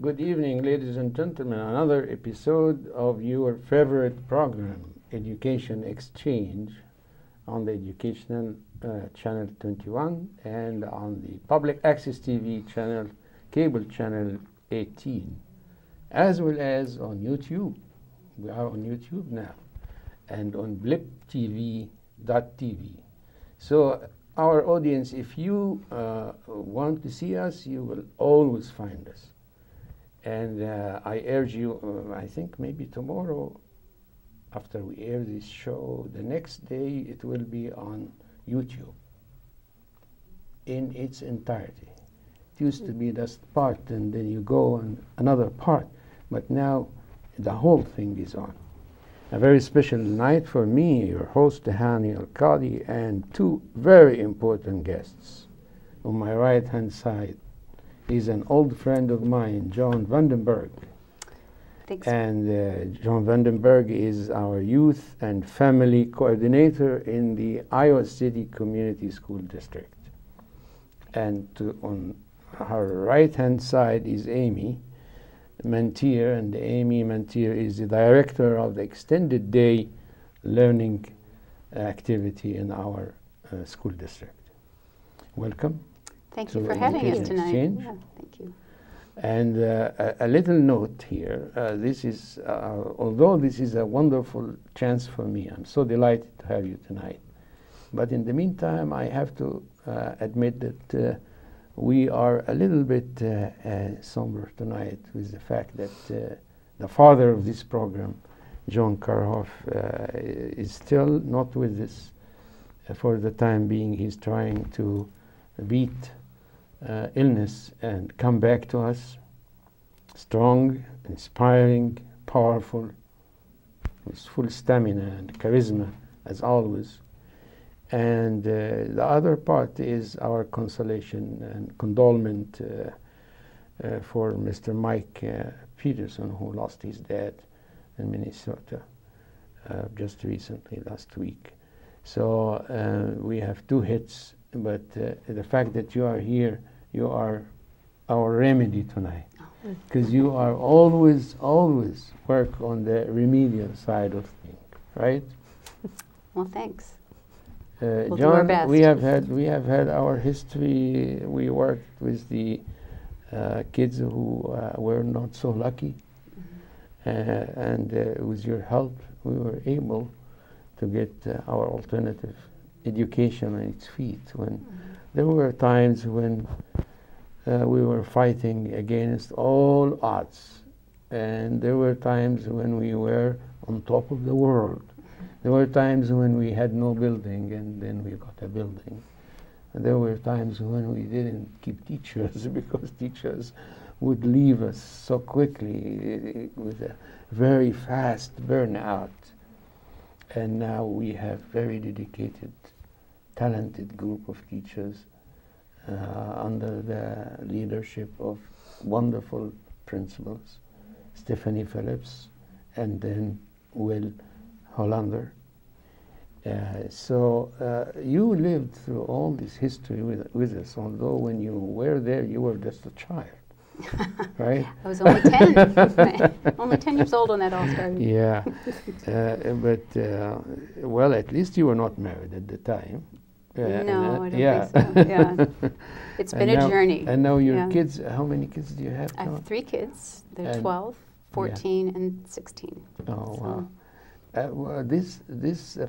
Good evening, ladies and gentlemen. Another episode of your favorite program, Education Exchange, on the Educational Channel 21 and on the Public Access TV channel, cable channel 18, as well as on YouTube. We are on YouTube now, and on bliptv.tv. So our audience, if you want to see us, you will always find us. And I urge you, I think maybe tomorrow, after we air this show, the next day it will be on YouTube in its entirety. It used to be just part, and then you go on another part, but now the whole thing is on. A very special night for me, your host, Hani Al-Qadi, and two very important guests. On my right-hand side is an old friend of mine, John Vandenberg. Thanks. And John Vandenberg is our youth and family coordinator in the Iowa City Community School District. And on her right-hand side is Amy Mantier, and Amy Mantier is the director of the extended day learning activity in our school district. Welcome. Thank you for having us tonight. Exchange. Yeah, thank you. And a little note here, this is, although this is a wonderful chance for me, I'm so delighted to have you tonight. But in the meantime, I have to admit that we are a little bit somber tonight with the fact that the father of this program, John Karhoff, is still not with us for the time being. He's trying to beat illness and come back to us strong, inspiring, powerful, with full stamina and charisma as always. And the other part is our consolation and condolement for Mr. Mike Peterson, who lost his dad in Minnesota just recently, last week. So we have two hits, but the fact that you are here, you are our remedy tonight, because you are always work on the remedial side of things, right? Well, thanks. We'll do our John, best. we have had our history. We worked with the kids who were not so lucky, and with your help, we were able to get our alternative education on its feet. When there were times when we were fighting against all odds, and there were times when we were on top of the world. There were times when we had no building, and then we got a building. And there were times when we didn't keep teachers because teachers would leave us so quickly with a very fast burnout. And now we have very dedicated, talented group of teachers under the leadership of wonderful principals, Stephanie Phillips, and then Will Hollander. So you lived through all this history with us, although when you were there, you were just a child, right? I was only 10. Only 10 years old when that all started. Yeah, well, at least you were not married at the time. No, I don't think so. Yeah. It's been a journey. And now your kids, how many kids do you have? I have 3 kids. They're 12, 14, and 16. Oh, wow. Well, this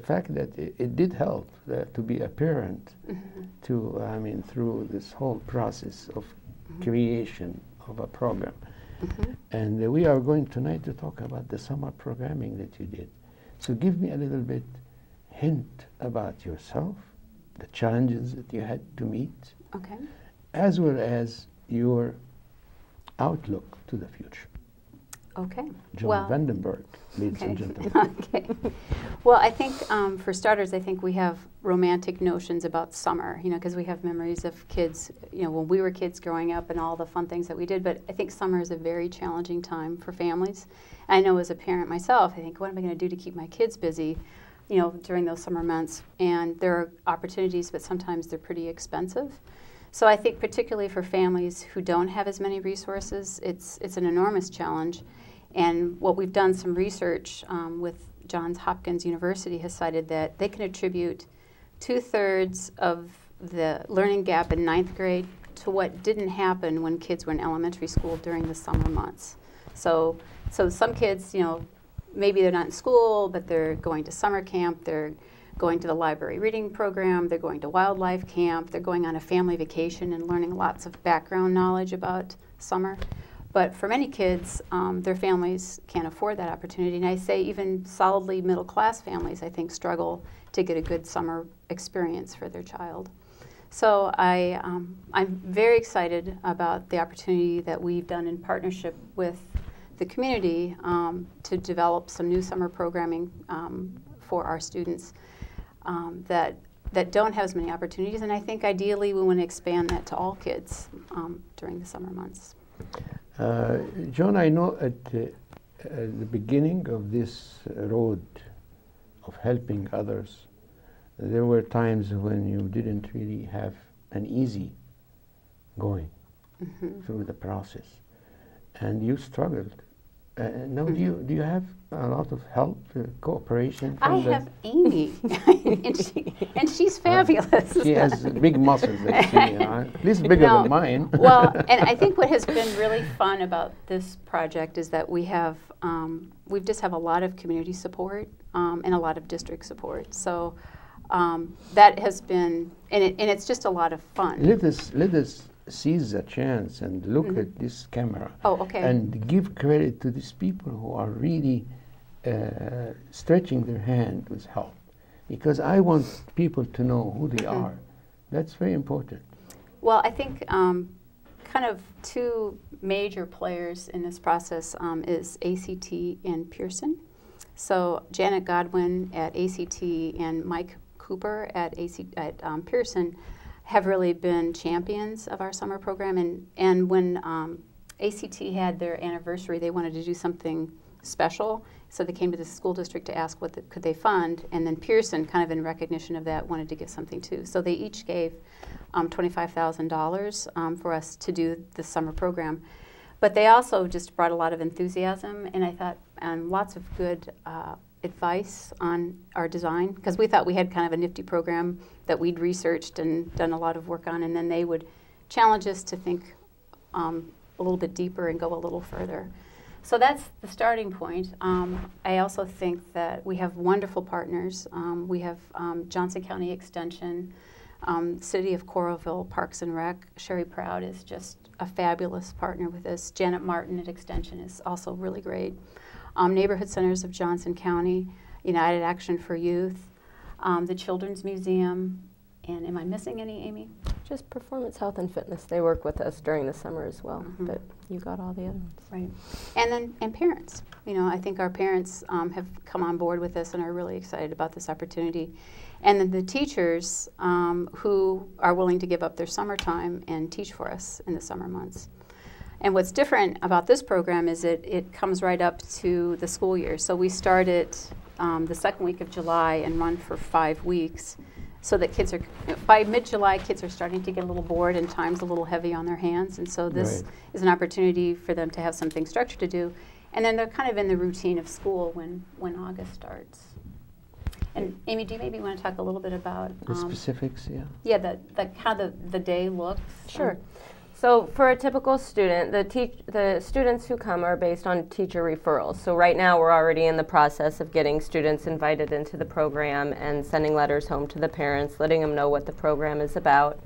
fact that it did help to be a parent to, I mean, through this whole process of creation of a program. And we are going tonight to talk about the summer programming that you did. So give me a little bit hint about yourself, the challenges that you had to meet, as well as your outlook to the future. Okay. John Vandenberg, ladies and gentlemen. Okay. Well, I think for starters, I think we have romantic notions about summer, you know, because we have memories of kids, you know, when we were kids growing up and all the fun things that we did. But I think summer is a very challenging time for families. I know as a parent myself, I think, what am I going to do to keep my kids busy, you know, during those summer months? And there are opportunities, but sometimes they're pretty expensive. So I think particularly for families who don't have as many resources, it's an enormous challenge. And what we've done some research with Johns Hopkins University has cited that they can attribute 2/3 of the learning gap in 9th grade to what didn't happen when kids were in elementary school during the summer months. So some kids, you know, maybe they're not in school, but they're going to summer camp, they're going to the library reading program, they're going to wildlife camp, they're going on a family vacation and learning lots of background knowledge about summer. But for many kids, their families can't afford that opportunity. And I say even solidly middle-class families, I think, struggle to get a good summer experience for their child. So I'm very excited about the opportunity that we've done in partnership with the community to develop some new summer programming for our students that don't have as many opportunities. And I think ideally we want to expand that to all kids during the summer months. John, I know at the beginning of this road of helping others, there were times when you didn't really have an easy going through the process, and you struggled. Now, do you have a lot of help, cooperation? I have Amy, and she's fabulous. She has big muscles, at least bigger than mine. Well, and I think what has been really fun about this project is that we just have a lot of community support and a lot of district support. So that has been, and it's just a lot of fun. Let us seize a chance and look at this camera. Oh, okay. And give credit to these people who are really stretching their hand with help, because I want people to know who they are. That's very important. Well, I think kind of two major players in this process is ACT and Pearson. So Janet Godwin at ACT and Mike Cooper at Pearson have really been champions of our summer program. And when ACT had their anniversary, they wanted to do something special. So they came to the school district to ask what could they fund. And then Pearson, kind of in recognition of that, wanted to give something too. So they each gave $25,000 for us to do the summer program. But they also just brought a lot of enthusiasm, and I thought, lots of good advice on our design, because we thought we had kind of a nifty program that we'd researched and done a lot of work on, and then they would challenge us to think a little bit deeper and go a little further. So that's the starting point. I also think that we have wonderful partners. We have Johnson County Extension, City of Coralville Parks and Rec. Sherry Proud is just a fabulous partner with us. Janet Martin at Extension is also really great. Neighborhood Centers of Johnson County, United Action for Youth, the Children's Museum, and am I missing any, Amy? Just Performance Health and Fitness. They work with us during the summer as well, but you got all the other ones. Right. And parents. I think our parents have come on board with this and are really excited about this opportunity. And then the teachers who are willing to give up their summertime and teach for us in the summer months. And what's different about this program is it comes right up to the school year. So we start it the second week of July and run for 5 weeks, so that kids are, by mid-July, kids are starting to get a little bored and time's a little heavy on their hands. And so this is an opportunity for them to have something structured to do. And then they're kind of in the routine of school when August starts. And Amy, do you maybe want to talk a little bit about the specifics? Yeah, how the day looks. Sure. So for a typical student, the students who come are based on teacher referrals. So right now we're already in the process of getting students invited into the program and sending letters home to the parents, letting them know what the program is about.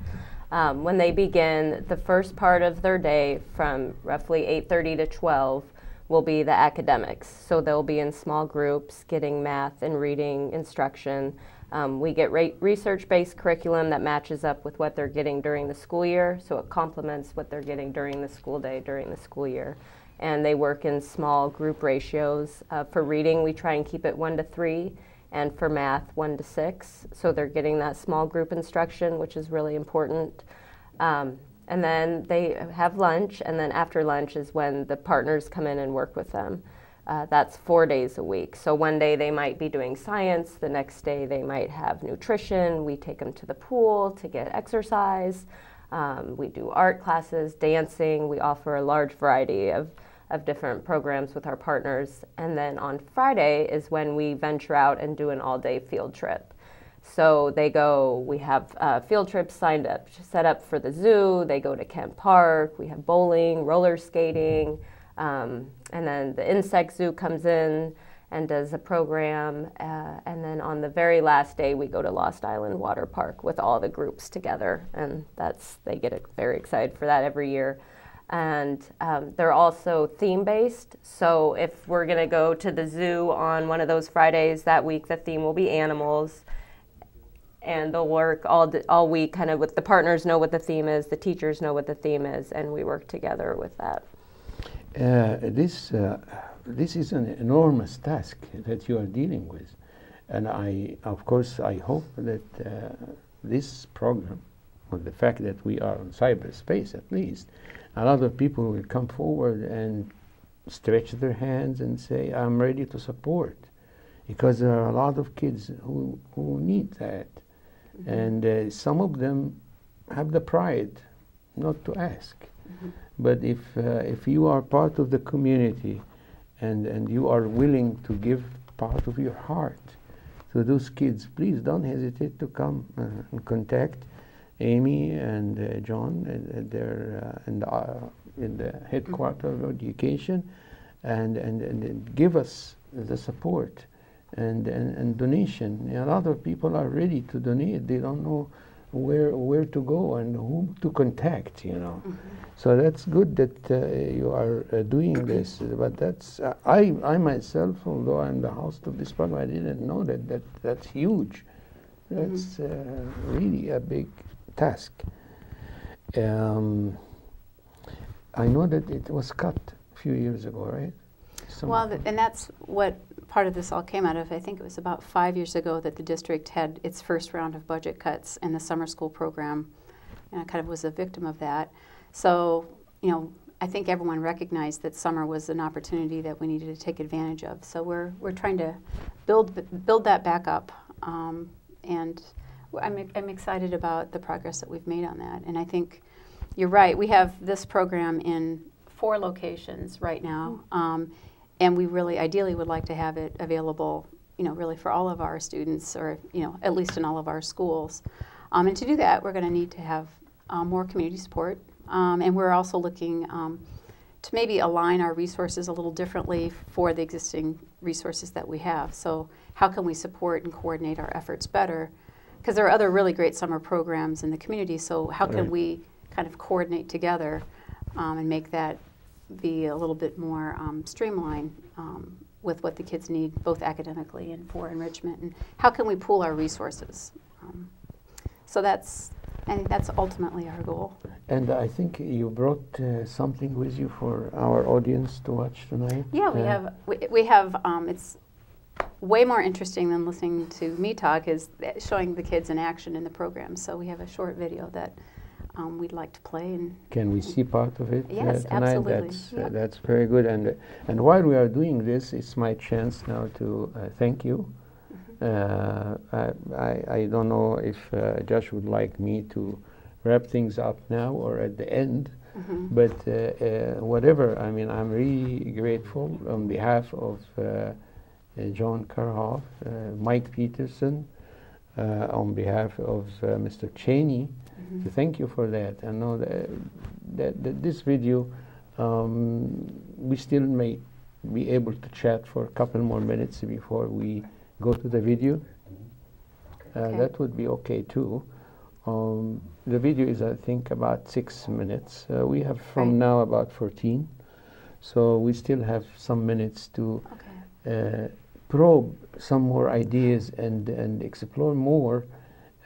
When they begin, the first part of their day from roughly 8:30 to 12 will be the academics. So they'll be in small groups getting math and reading instruction. We get research-based curriculum that matches up with what they're getting during the school year, so it complements what they're getting during the school day, during the school year. And they work in small group ratios. For reading, we try and keep it 1 to 3, and for math, 1 to 6. So they're getting that small group instruction, which is really important. And then they have lunch, and then after lunch is when the partners come in and work with them. That's 4 days a week. So one day they might be doing science, the next day they might have nutrition, we take them to the pool to get exercise. We do art classes, dancing. We offer a large variety of different programs with our partners. And then on Friday is when we venture out and do an all-day field trip. So they go, we have field trips set up for the zoo. They go to Kent Park. We have bowling, roller skating. And then the insect zoo comes in and does a program. And then on the very last day, we go to Lost Island Water Park with all the groups together. And they get very excited for that every year. And they're also theme-based. So if we're going to go to the zoo on one of those Fridays that week, the theme will be animals. And they'll work all week kind of with the partners know what the theme is, the teachers know what the theme is, and we work together with that. This is an enormous task that you are dealing with. And of course, I hope that this program, with the fact that we are on cyberspace at least, a lot of people will come forward and stretch their hands and say, I'm ready to support. Because there are a lot of kids who need that. Mm-hmm. And some of them have the pride not to ask. Mm-hmm. But if you are part of the community and you are willing to give part of your heart to those kids, please don't hesitate to come and contact Amy and John in the headquarters of education and give us the support and donation. A lot of people are ready to donate. They don't know where to go and who to contact, you know. Mm-hmm. So that's good that you are doing this. But that's I myself, although I'm the host of this program, I didn't know that's huge. That's really a big task. I know that it was cut a few years ago, right? Well, and that's what part of this all came out of. I think it was about 5 years ago that the district had its first round of budget cuts, and the summer school program kind of was a victim of that. So, you know, I think everyone recognized that summer was an opportunity that we needed to take advantage of. So we're trying to build that back up, and I'm excited about the progress that we've made on that. And I think you're right. We have this program in 4 locations right now. And we really ideally would like to have it available, you know, really for all of our students, or, you know, at least in all of our schools. And to do that, we're going to need to have more community support. And we're also looking to maybe align our resources a little differently for the existing resources that we have. So how can we support and coordinate our efforts better? Because there are other really great summer programs in the community, so how can we kind of coordinate together and make that be a little bit more streamlined with what the kids need, both academically and for enrichment, and how can we pool our resources? So I think that's ultimately our goal. And I think you brought something with you for our audience to watch tonight. Yeah, we have. It's way more interesting than listening to me talk, is showing the kids in action in the program. So we have a short video that we'd like to play. And can we see part of it yes, tonight? absolutely. That's very good. And while we are doing this, it's my chance now to thank you. I don't know if Josh would like me to wrap things up now or at the end, but whatever. I mean, I'm really grateful on behalf of John Karhoff, Mike Peterson, on behalf of Mr. Cheney, to thank you for that. I know that this video, we still may be able to chat for a couple more minutes before we go to the video. That would be okay too. The video is, I think, about 6 minutes. We have from now about 14, so we still have some minutes to probe some more ideas and explore more.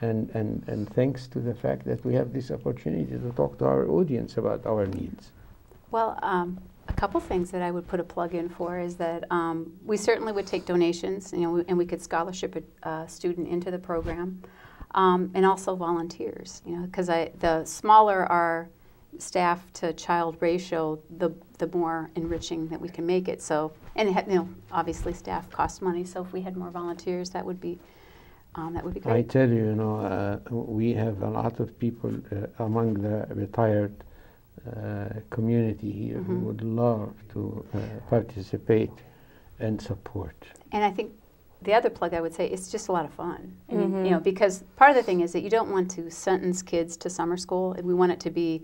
And thanks to the fact that we have this opportunity to talk to our audience about our needs. Well, a couple things that I would put a plug in for is that we certainly would take donations, you know, and we could scholarship a student into the program, and also volunteers, you know, because the smaller our staff to child ratio, the more enriching that we can make it. So, and you know, obviously staff costs money, so if we had more volunteers, that would be that would be I great. tell you, we have a lot of people among the retired community here who would love to participate and support. And I think the other plug I would say, it's just a lot of fun. I mean, because part of the thing is that you don't want to sentence kids to summer school, and we want it to be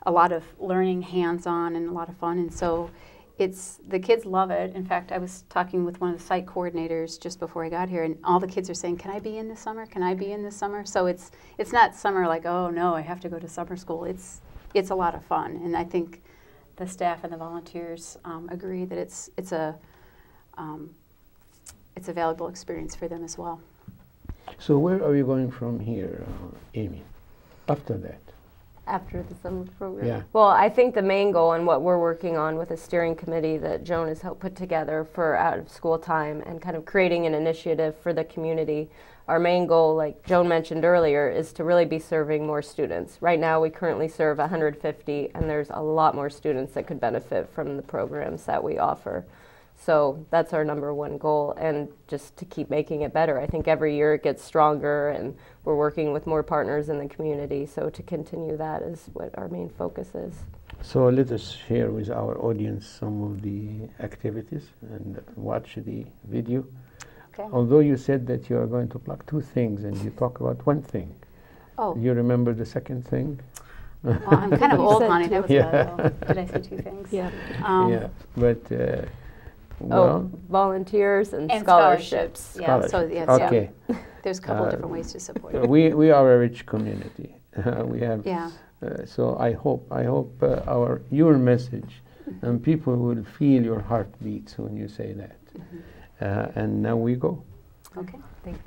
a lot of learning, hands-on, and a lot of fun. And so the kids love it. In fact, I was talking with one of the site coordinators just before I got here, and all the kids are saying, "Can I be in this summer? Can I be in this summer?" So it's not summer like, "Oh no, I have to go to summer school." It's a lot of fun, and I think the staff and the volunteers agree that it's a valuable experience for them as well. So where are you going from here, Amy, after that? After the summer program? Yeah. Well, I think the main goal and what we're working on with a steering committee that Joan has helped put together for out of school time and kind of creating an initiative for the community. Our main goal, like Joan mentioned earlier, is to really be serving more students. Right now we currently serve 150, and there's a lot more students that could benefit from the programs that we offer. So that's our #1 goal, and just to keep making it better. I think every year it gets stronger, and we're working with more partners in the community, so to continue that is what our main focus is. So let us share with our audience some of the activities and watch the video. Okay. Although you said that you are going to plug 2 things and you talk about 1 thing. Oh. You remember the second thing? Well, I'm kind of old, honey. That was Yeah. Did I say 2 things? Yeah. Yeah, but well, volunteers and And scholarships. Yeah. So yes, okay. there's a couple of different ways to support it. We are a rich community. We have. Yeah. So I hope your message and people will feel your heartbeats when you say that. And now we go. Okay. Thanks.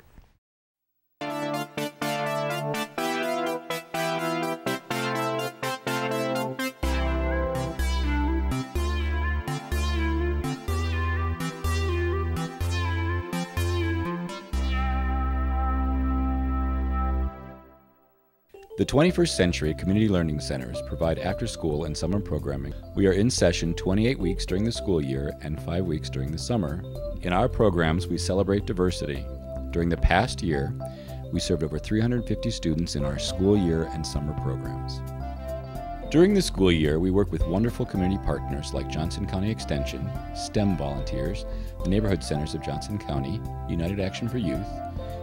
The 21st Century Community Learning Centers provide after-school and summer programming. We are in session 28 weeks during the school year and 5 weeks during the summer. In our programs, we celebrate diversity. During the past year, we served over 350 students in our school year and summer programs. During the school year, we work with wonderful community partners like Johnson County Extension, STEM volunteers, the Neighborhood Centers of Johnson County, United Action for Youth,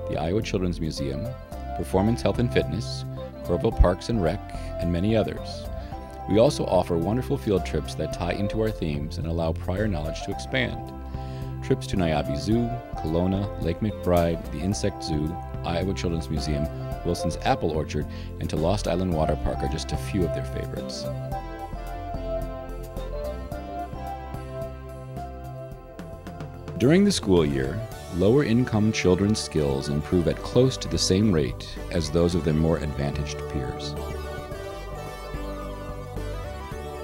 the Iowa Children's Museum, Performance Health and Fitness, Corville Parks and Rec, and many others. We also offer wonderful field trips that tie into our themes and allow prior knowledge to expand. Trips to Niabi Zoo, Kelowna, Lake McBride, the Insect Zoo, Iowa Children's Museum, Wilson's Apple Orchard, and to Lost Island Water Park are just a few of their favorites. During the school year, lower-income children's skills improve at close to the same rate as those of their more advantaged peers.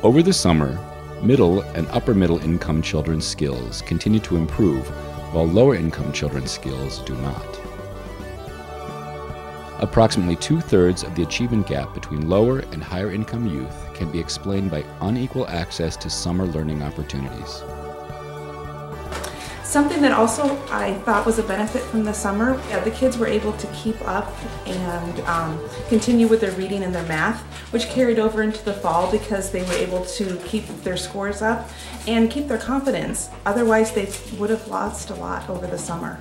Over the summer, middle and upper-middle income children's skills continue to improve, while lower-income children's skills do not. Approximately 2/3 of the achievement gap between lower and higher-income youth can be explained by unequal access to summer learning opportunities. Something that also I thought was a benefit from the summer, the kids were able to keep up and continue with their reading and their math, which carried over into the fall because they were able to keep their scores up and keep their confidence. Otherwise, they would have lost a lot over the summer.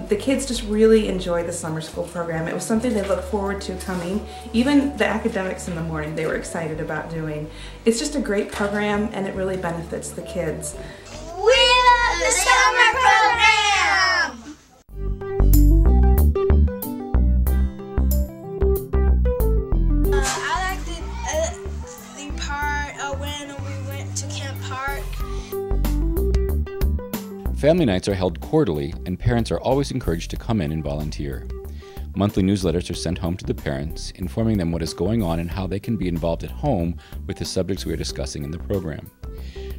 The kids just really enjoyed the summer school program. It was something they looked forward to coming. Even the academics in the morning, they were excited about doing. It's just a great program, and it really benefits the kids. We love the summer program! I liked the part when we went to Camp Park. Family nights are held quarterly, and parents are always encouraged to come in and volunteer. Monthly newsletters are sent home to the parents, informing them what is going on and how they can be involved at home with the subjects we are discussing in the program.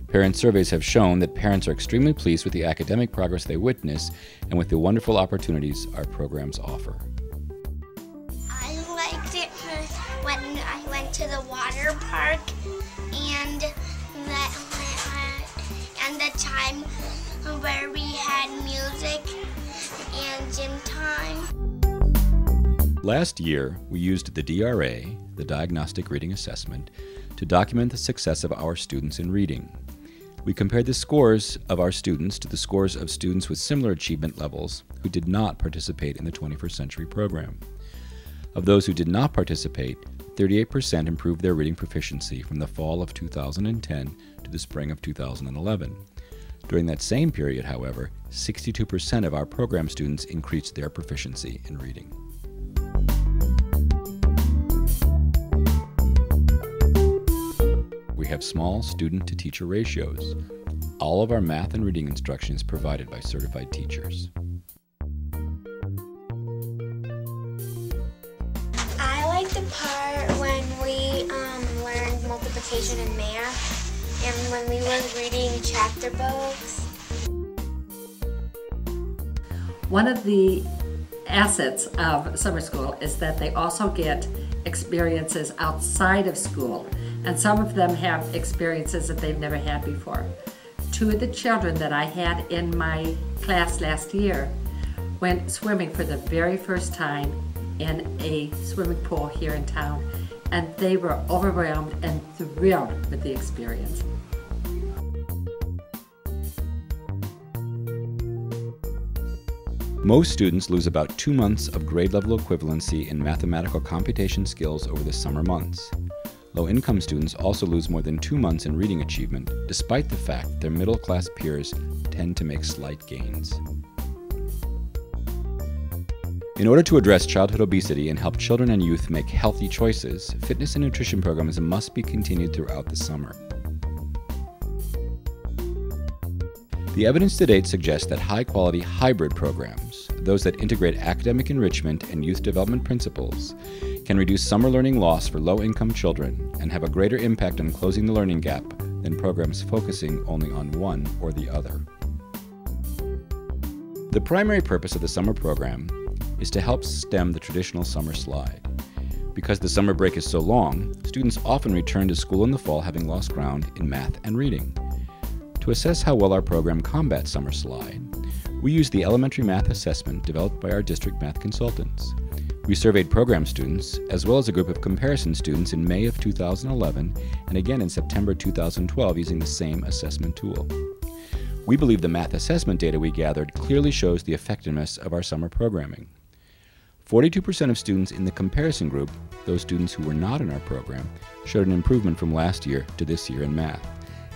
Parent surveys have shown that parents are extremely pleased with the academic progress they witness and with the wonderful opportunities our programs offer. I liked it when I went to the water park and the time where we had music and gym time. Last year, we used the DRA, the Diagnostic Reading Assessment, to document the success of our students in reading. We compared the scores of our students to the scores of students with similar achievement levels who did not participate in the 21st Century program. Of those who did not participate, 38% improved their reading proficiency from the fall of 2010 to the spring of 2011. During that same period, however, 62% of our program students increased their proficiency in reading. We have small student-to-teacher ratios. All of our math and reading instruction is provided by certified teachers. I like the part when we learned multiplication and math, and when we were reading chapter books. One of the assets of summer school is that they also get experiences outside of school, and some of them have experiences that they've never had before. Two of the children that I had in my class last year went swimming for the very first time in a swimming pool here in town, and they were overwhelmed and thrilled with the experience. Most students lose about 2 months of grade level equivalency in mathematical computation skills over the summer months. Low-income students also lose more than 2 months in reading achievement, despite the fact their middle-class peers tend to make slight gains. In order to address childhood obesity and help children and youth make healthy choices, fitness and nutrition programs must be continued throughout the summer. The evidence to date suggests that high-quality hybrid programs, those that integrate academic enrichment and youth development principles, can reduce summer learning loss for low-income children and have a greater impact on closing the learning gap than programs focusing only on one or the other. The primary purpose of the summer program is to help stem the traditional summer slide. Because the summer break is so long, students often return to school in the fall having lost ground in math and reading. To assess how well our program combats summer slide, we used the elementary math assessment developed by our district math consultants. We surveyed program students, as well as a group of comparison students in May of 2011 and again in September 2012 using the same assessment tool. We believe the math assessment data we gathered clearly shows the effectiveness of our summer programming. 42% of students in the comparison group, those students who were not in our program, showed an improvement from last year to this year in math.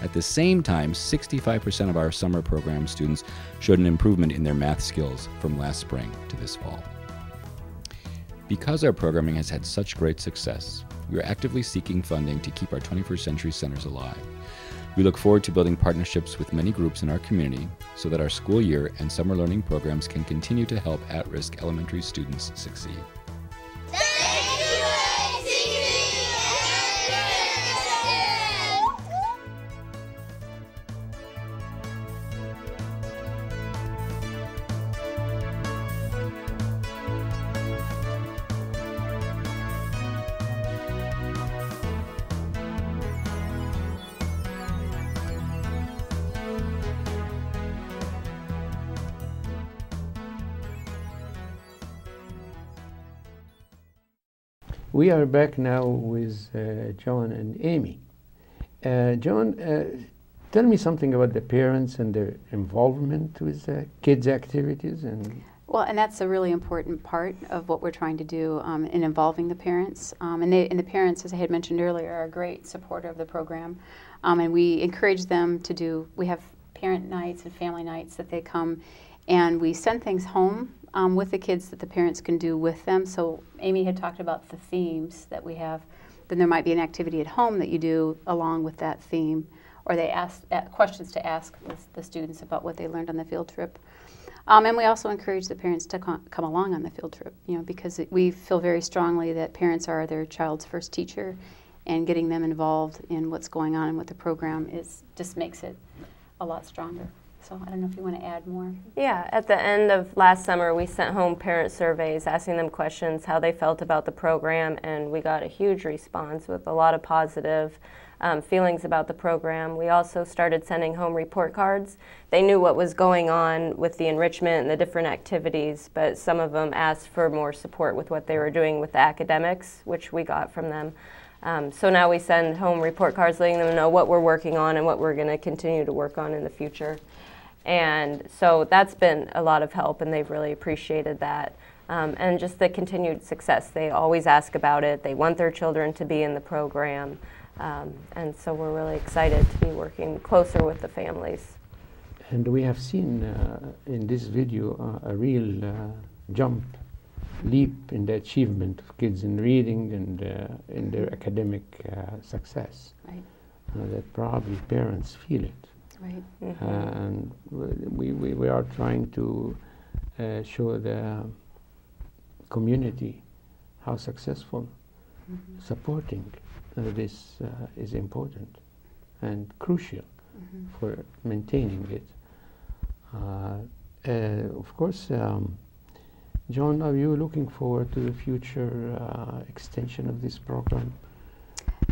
At the same time, 65% of our summer program students showed an improvement in their math skills from last spring to this fall. Because our programming has had such great success, we are actively seeking funding to keep our 21st Century Centers alive. We look forward to building partnerships with many groups in our community so that our school year and summer learning programs can continue to help at-risk elementary students succeed. We are back now with John and Amy. John, tell me something about the parents and their involvement with kids' activities. Well, and that's a really important part of what we're trying to do in involving the parents. And the parents, as I had mentioned earlier, are a great supporter of the program. And we encourage them to do, we have parent nights and family nights that they come, and we send things home with the kids that the parents can do with them. So Amy had talked about the themes that we have. Then there might be an activity at home that you do along with that theme, or they ask questions to ask the students about what they learned on the field trip. And we also encourage the parents to come along on the field trip, because we feel very strongly that parents are their child's first teacher, and getting them involved in what's going on and what the program is just makes it a lot stronger. So I don't know if you want to add more. Yeah, at the end of last summer, we sent home parent surveys asking them questions, how they felt about the program, and we got a huge response with a lot of positive feelings about the program. We also started sending home report cards. They knew what was going on with the enrichment and the different activities, but some of them asked for more support with what they were doing with the academics, which we got from them. So now we send home report cards letting them know what we're working on and what we're going to continue to work on in the future. And so that's been a lot of help, and they've really appreciated that. And just the continued success. They always ask about it. They want their children to be in the program. And so we're really excited to be working closer with the families. And we have seen in this video a real leap in the achievement of kids in reading and in their academic success. Right. That probably parents feel it. Right. And we are trying to show the community how successful supporting this is important and crucial for maintaining it. Of course, John, are you looking forward to the future extension of this program?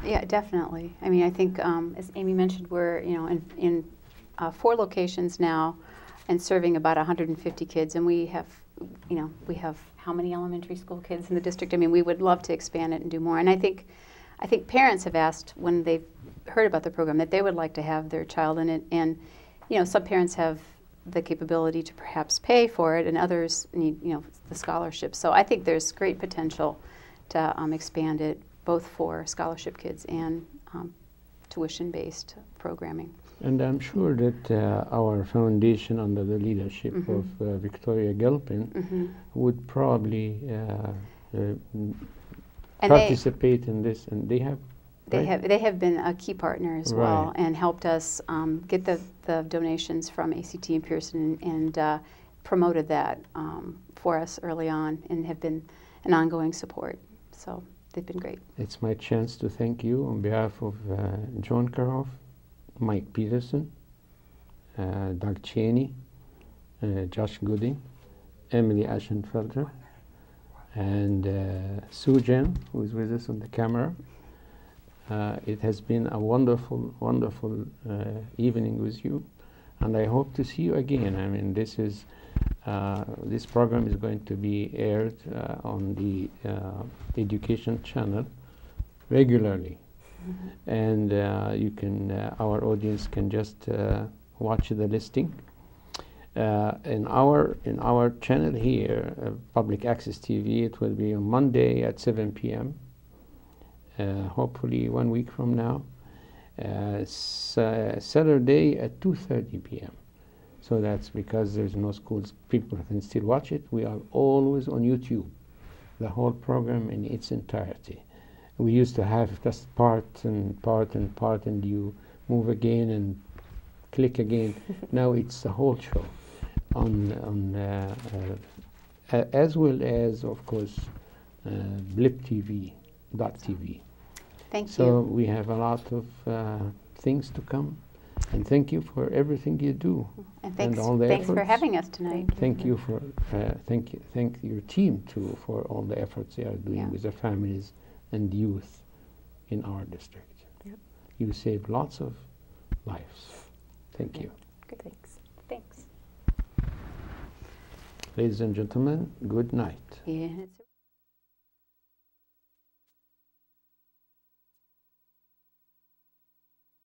Yeah, definitely. I mean, I think, as Amy mentioned, we're in 4 locations now, and serving about 150 kids. And we have how many elementary school kids in the district? I mean, we would love to expand it and do more. And I think parents have asked when they've heard about the program that they would like to have their child in it. And some parents have the capability to perhaps pay for it, and others need the scholarship. So I think there's great potential to expand it, both for scholarship kids and tuition-based programming. And I'm sure that our foundation, under the leadership of Victoria Gilpin, would probably participate in this, and they have. They have been a key partner as well, and helped us get the donations from ACT and Pearson, and promoted that for us early on, and have been an ongoing support. So they've been great. It's my chance to thank you on behalf of John Karoff, Mike Peterson, Doug Cheney, Josh Gooding, Emily Aschenfelder, and Sue Jen, who is with us on the camera. It has been a wonderful, wonderful evening with you, and I hope to see you again. I mean, this program is going to be aired on the Education Channel regularly, and our audience can just watch the listing. In our channel here, Public Access TV, it will be on Monday at 7 p.m. Hopefully 1 week from now. Saturday at 2:30 p.m. So that's because there's no schools, people can still watch it. We are always on YouTube, the whole program in its entirety. We used to have just part and part and part, and you move again and click again. Now it's the whole show, as well as, of course, bliptv.tv. Thank you. So we have a lot of things to come, and thank you for everything you do, and thanks all the efforts. For having us tonight. Thank you for thank your team too for all the efforts they are doing with the families and youth in our district. Yep. You saved lots of lives. Thank you. Good. Thanks. Ladies and gentlemen, good night. Yeah.